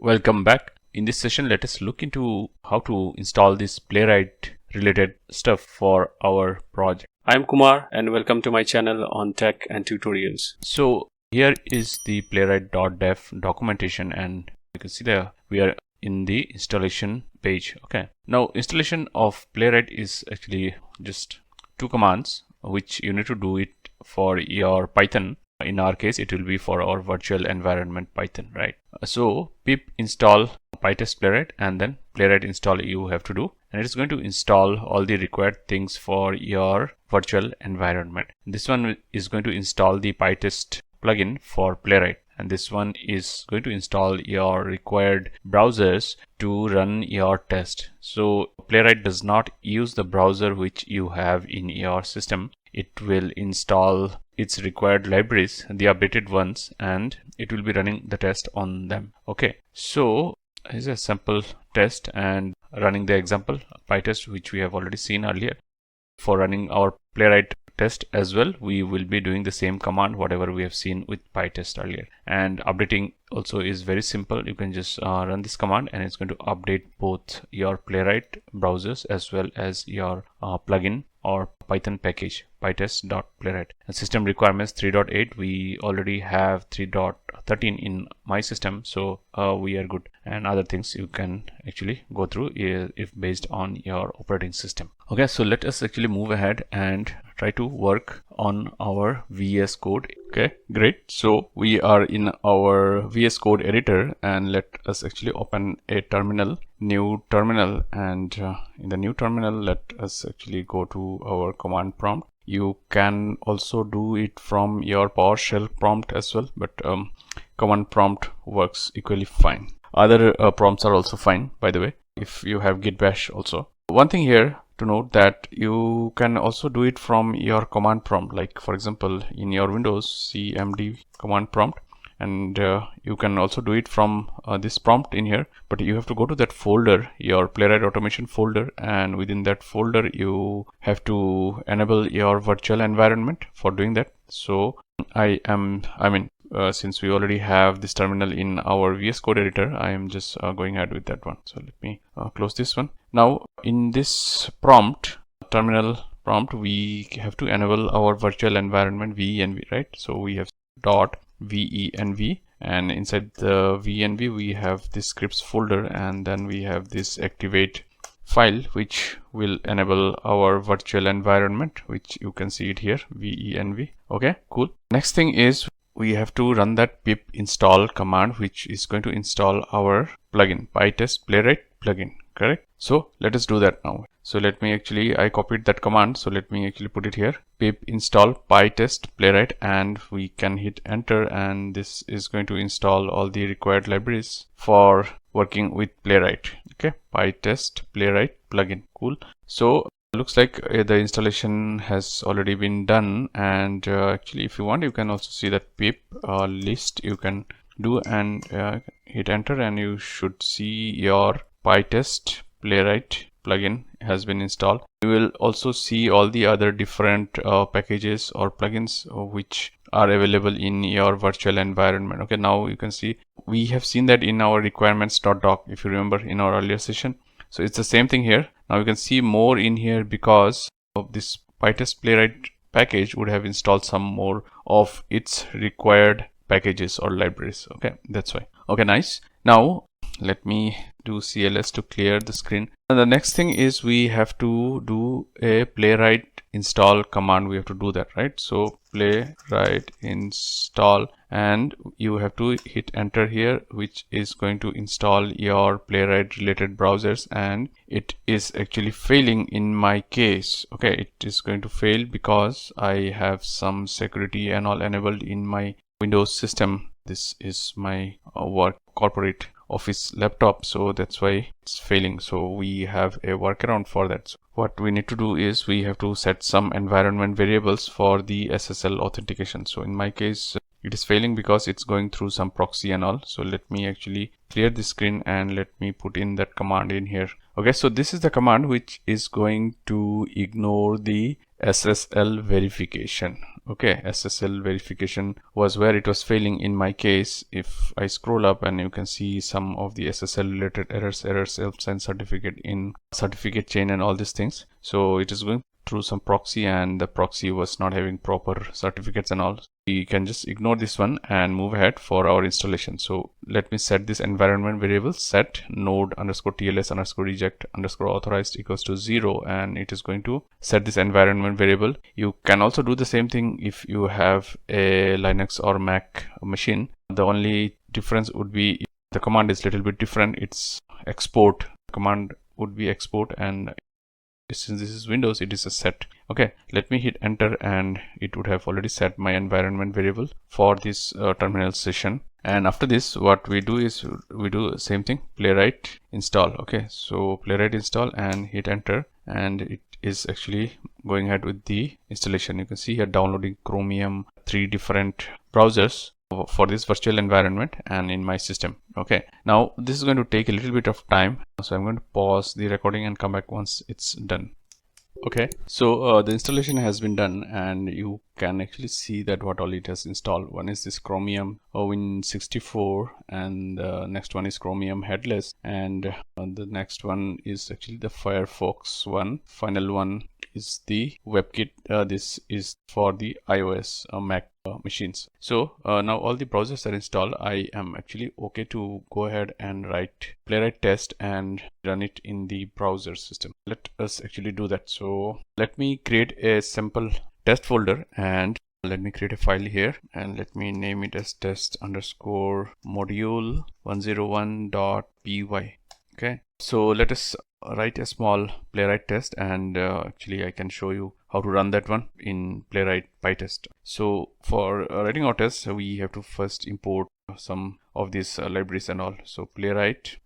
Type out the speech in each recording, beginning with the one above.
Welcome back. In this session, let us look into how to install this Playwright related stuff for our project. I'm Kumar and welcome to my channel on tech and tutorials. So here is the playwright.dev documentation, and you can see there we are in the installation page. Okay. Now installation of Playwright is actually just two commands which you need to do it for your Python. In our case, it will be for our virtual environment Python, right? So pip install Pytest Playwright, and then Playwright install you have to do, and it is going to install all the required things for your virtual environment. This one is going to install the Pytest plugin for Playwright, and this one is going to install your required browsers to run your test. So Playwright does not use the browser which you have in your system. It will install its required libraries, the updated ones, and it will be running the test on them. Okay, so here's a sample test and running the example Pytest, which we have already seen earlier. For running our Playwright test as well, we will be doing the same command whatever we have seen with Pytest earlier. And updating also is very simple. You can just run this command and it's going to update both your Playwright browsers as well as your plugin or Python package pytest.playwright. And system requirements 3.8, we already have 3.13 in my system, so we are good. And other things you can actually go through if based on your operating system. Okay, so let us actually move ahead and try to work on our VS Code. Okay, great. So we are in our VS Code editor, and let us actually open a new terminal, and in the new terminal, let us actually go to our command prompt. You can also do it from your PowerShell prompt as well, but command prompt works equally fine. Other prompts are also fine, by the way, if you have git bash also. One thing here to note that you can also do it from your command prompt, like for example in your Windows cmd command prompt, and you can also do it from this prompt in here, but you have to go to that folder, your Playwright automation folder, and within that folder you have to enable your virtual environment for doing that. So since we already have this terminal in our VS Code editor, I am just going ahead with that one. So let me close this one. Now in this terminal prompt, we have to enable our virtual environment venv, right? So we have .venv, and inside the venv we have this scripts folder, and then we have this activate file which will enable our virtual environment, which you can see it here, venv. Okay, cool. Next thing is we have to run that pip install command, which is going to install our plugin, Pytest Playwright plugin, correct? So let us do that now. So let me actually, I copied that command, so let me actually put it here, pip install Pytest Playwright, and we can hit enter, and this is going to install all the required libraries for working with Playwright. Okay, Pytest Playwright plugin, cool. So looks like the installation has already been done, and actually if you want you can also see that pip list you can do, and hit enter, and you should see your Pytest Playwright plugin has been installed. You will also see all the other different packages or plugins which are available in your virtual environment. Okay, now you can see we have seen that in our requirements.doc, if you remember in our earlier session. So it's the same thing here. Now you can see more in here because of this Pytest Playwright package would have installed some more of its required packages or libraries. Okay, that's why. Okay, nice. Now let me do CLS to clear the screen. And the next thing is we have to do a Playwright install command. We have to do that, right? So Playwright install, and you have to hit enter here, which is going to install your Playwright related browsers, and it is actually failing in my case. Okay, it is going to fail because I have some security and all enabled in my Windows system. This is my work corporate office laptop, so that's why it's failing. So we have a workaround for that. So what we need to do is we have to set some environment variables for the SSL authentication. So in my case it is failing because it's going through some proxy and all. So let me actually clear the screen and let me put in that command in here. Okay, so this is the command which is going to ignore the SSL verification. Okay, SSL verification was where it was failing in my case. If I scroll up, and you can see some of the SSL related errors, self-signed certificate in certificate chain and all these things. So it is going through some proxy, and the proxy was not having proper certificates and all. We can just ignore this one and move ahead for our installation. So let me set this environment variable, set node underscore TLS underscore reject underscore authorized equals to 0, and it is going to set this environment variable. You can also do the same thing if you have a Linux or Mac machine. The only difference would be the command is a little bit different. It's export. Command would be export, and since this is Windows, it is a set. Okay, let me hit enter, and it would have already set my environment variable for this terminal session. And after this, what we do is we do the same thing, Playwright install. Okay, so Playwright install and hit enter, and it is actually going ahead with the installation. You can see here downloading Chromium, 3 different browsers for this virtual environment and in my system. Okay, now this is going to take a little bit of time, so I'm going to pause the recording and come back once it's done. Okay, so the installation has been done, and you can actually see that what all it has installed. One is this Chromium Win64, and the next one is Chromium Headless, and the next one is actually the Firefox one. Final one is the WebKit. This is for the iOS Mac machines. So now all the browsers are installed. I am actually okay to go ahead and write Playwright Test and run it in the browser system. Let us actually do that. So let me create a simple test folder, and let me create a file here, and let me name it as test underscore module 101.py. Okay, so let us write a small Playwright test, and actually I can show you how to run that one in Playwright Pytest. So for writing our test, we have to first import some of these libraries and all. So playwright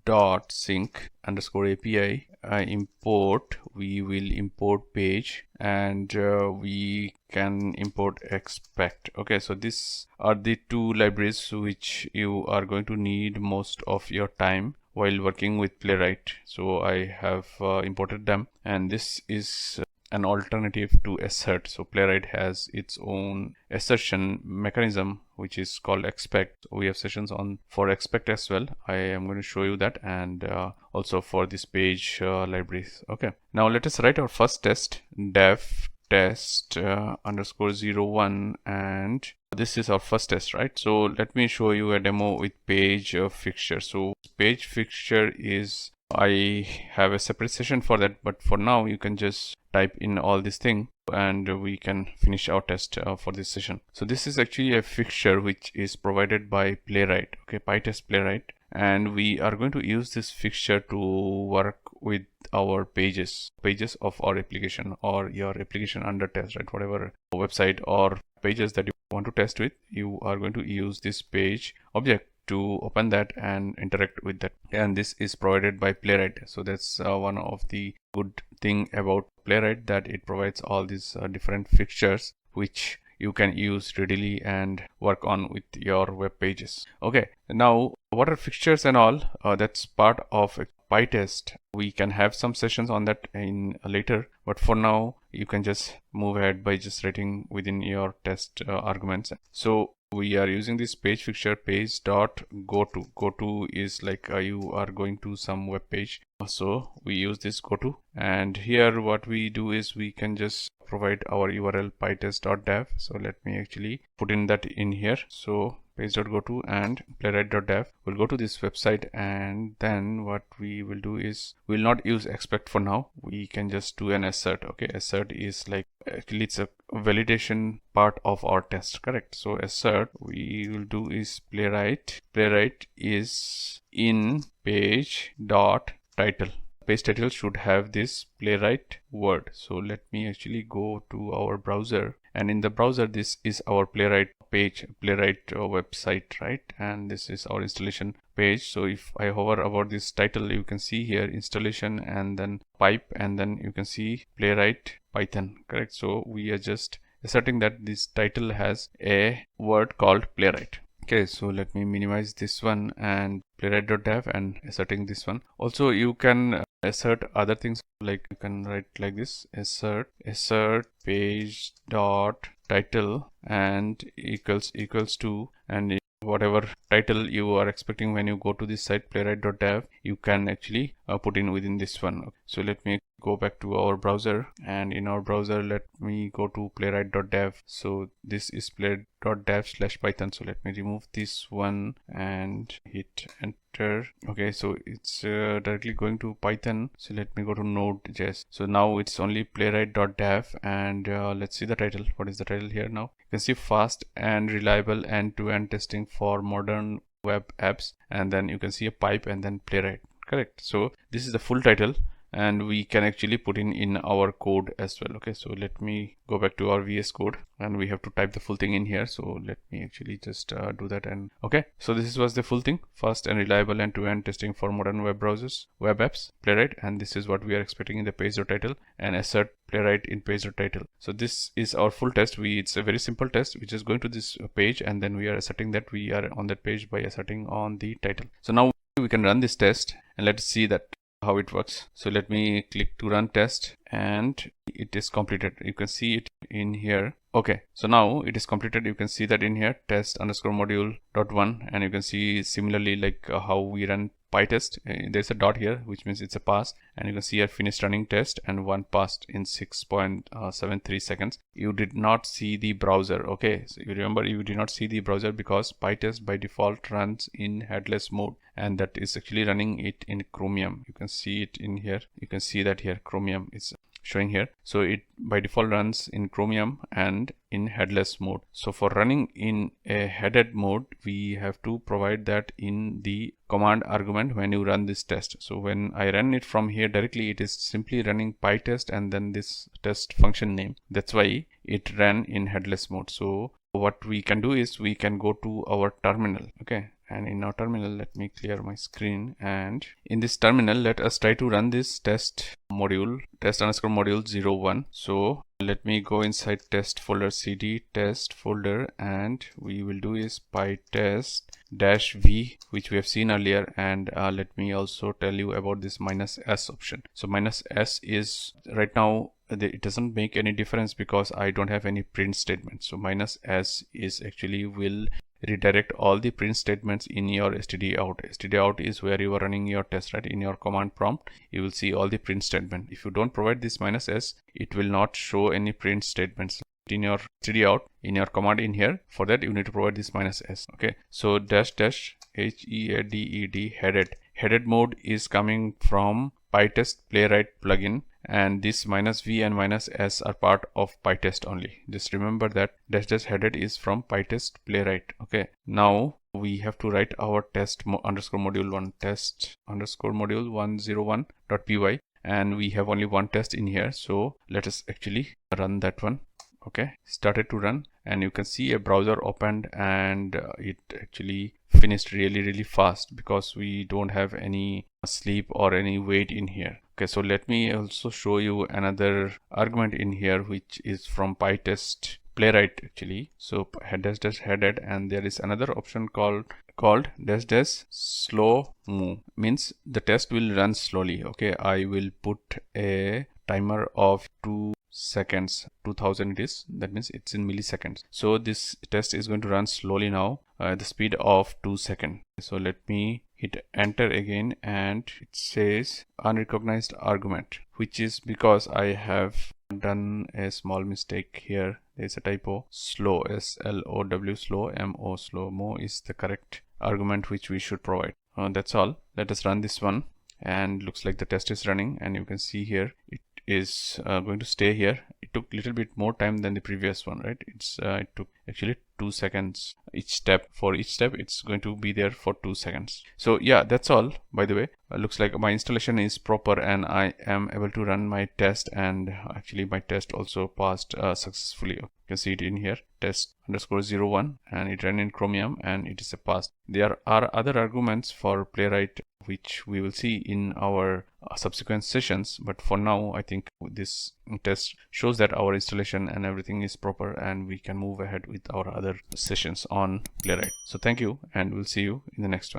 dot sync underscore API import. We will import page, and we can import expect. Okay, so these are the two libraries which you are going to need most of your time while working with Playwright. So I have imported them, and this is an alternative to assert. So Playwright has its own assertion mechanism which is called expect. We have sessions on for expect as well. I am going to show you that, and also for this page libraries. Okay, now let us write our first test, dev test underscore 01, and this is our first test, right? So let me show you a demo with page fixture. So page fixture is, I have a separate session for that, but for now you can just type in all this thing and we can finish our test for this session. So this is actually a fixture which is provided by Playwright. Okay, Pytest Playwright, and we are going to use this fixture to work with our pages of our application or your application under test, right? Whatever website or pages that you want to test with, you are going to use this page object to open that and interact with that, and this is provided by Playwright. So that's one of the good thing about Playwright, that it provides all these different fixtures which you can use readily and work on with your web pages. Okay, now what are fixtures and all? That's part of Pytest. We can have some sessions on that in later, but for now you can just move ahead by just writing within your test arguments. So we are using this page fixture, page dot goto. Goto is like you are going to some web page, so we use this goto, and here what we do is we can just provide our URL pytest.dev. So let me actually put in that in here. So page.goto and playwright.dev will go to this website, and then what we will do is we'll not use expect for now. We can just do an assert. Okay, assert is like, actually it's a validation part of our test, correct? So assert we will do is playwright is in page dot title. Page title should have this Playwright word. So let me actually go to our browser, and in the browser this is our Playwright page, Playwright website, right? And this is our installation page. So if I hover about this title, you can see here installation and then pipe, and then you can see Playwright Python, correct? So we are just asserting that this title has a word called Playwright. Okay, so let me minimize this one and playwright.dev and asserting this one. Also you can assert other things, like you can write like this, assert page dot title and equals to, and whatever title you are expecting when you go to this site playwright.dev, you can actually put in within this one. So let me go back to our browser, and in our browser let me go to playwright.dev. So this is playwright.dev/python. So let me remove this one and hit enter. Okay, so it's directly going to Python. So let me go to node.js. So now it's only playwright.dev, and let's see the title. What is the title here now? You can see fast and reliable end-to-end testing for modern web apps, and then you can see a pipe and then playwright. Correct. So this is the full title, and we can actually put in our code as well. Okay, so let me go back to our VS Code, and we have to type the full thing in here. So let me actually just do that. And okay, so this was the full thing: fast and reliable end-to-end testing for modern web browsers, web apps, playwright. And this is what we are expecting in the page.title, and assert playwright in page.title. So this is our full test. It's a very simple test. We're just going to this page, and then we are asserting that we are on that page by asserting on the title. So now we can run this test, and let's see that how it works. So let me click to run test, and it is completed. You can see it in here. Okay, so now it is completed. You can see that in here test_module.1, and you can see similarly like how we run Pytest. There's a dot here, which means it's a pass, and you can see here finished running test and one passed in 6.73 seconds. You did not see the browser. Okay, so you remember you did not see the browser because Pytest by default runs in headless mode, and that is actually running it in Chromium. You can see it in here. You can see that here Chromium is showing here. So it by default runs in Chromium and in headless mode. So for running in a headed mode, we have to provide that in the command argument when you run this test. So when I run it from here directly, it is simply running Pytest and then this test function name. That's why it ran in headless mode. So what we can do is we can go to our terminal. Okay, and in our terminal, let me clear my screen, and in this terminal let us try to run this test module, test_module01. So let me go inside test folder, cd test folder, and we will do is pytest-v, which we have seen earlier. And let me also tell you about this -s option. So -s is right now it doesn't make any difference because I don't have any print statement. So -s is actually will redirect all the print statements in your stdout. Stdout is where you are running your test, right? In your command prompt, you will see all the print statement. If you don't provide this -s, it will not show any print statements in your stdout, in your command in here. For that, you need to provide this -s. Okay, so --headed headed mode is coming from Pytest Playwright plugin, and this -v and -s are part of Pytest only. Just remember that --headed is from Pytest Playwright. Okay, now we have to write our test_module1 test_module101.py, and we have only one test in here. So let us actually run that one. Okay, started to run, and you can see a browser opened, and it actually finished really fast because we don't have any sleep or any wait in here. Okay, so let me also show you another argument in here, which is from Pytest Playwright actually. So --headed, and there is another option called --slow move, means the test will run slowly. Okay, I will put a timer of 2 seconds, 2000 it is, that means it's in milliseconds. So this test is going to run slowly now at the speed of 2 seconds. So let me hit enter again, and it says unrecognized argument, which is because I have done a small mistake here. There's a typo. Slow, slow, slow, mo, slow mo is the correct argument which we should provide. That's all. Let us run this one, and looks like the test is running, and you can see here it is going to stay here. It took a little bit more time than the previous one, right? It took actually 2 seconds each step. For each step, it's going to be there for 2 seconds. So yeah, that's all. By the way, looks like my installation is proper, and I am able to run my test, and actually my test also passed successfully. You can see it in here, test_01, and it ran in Chromium, and it is a pass. There are other arguments for Playwright which we will see in our subsequent sessions, but for now I think this test shows that our installation and everything is proper, and we can move ahead with our other sessions on Playwright. So thank you, and we'll see you in the next one.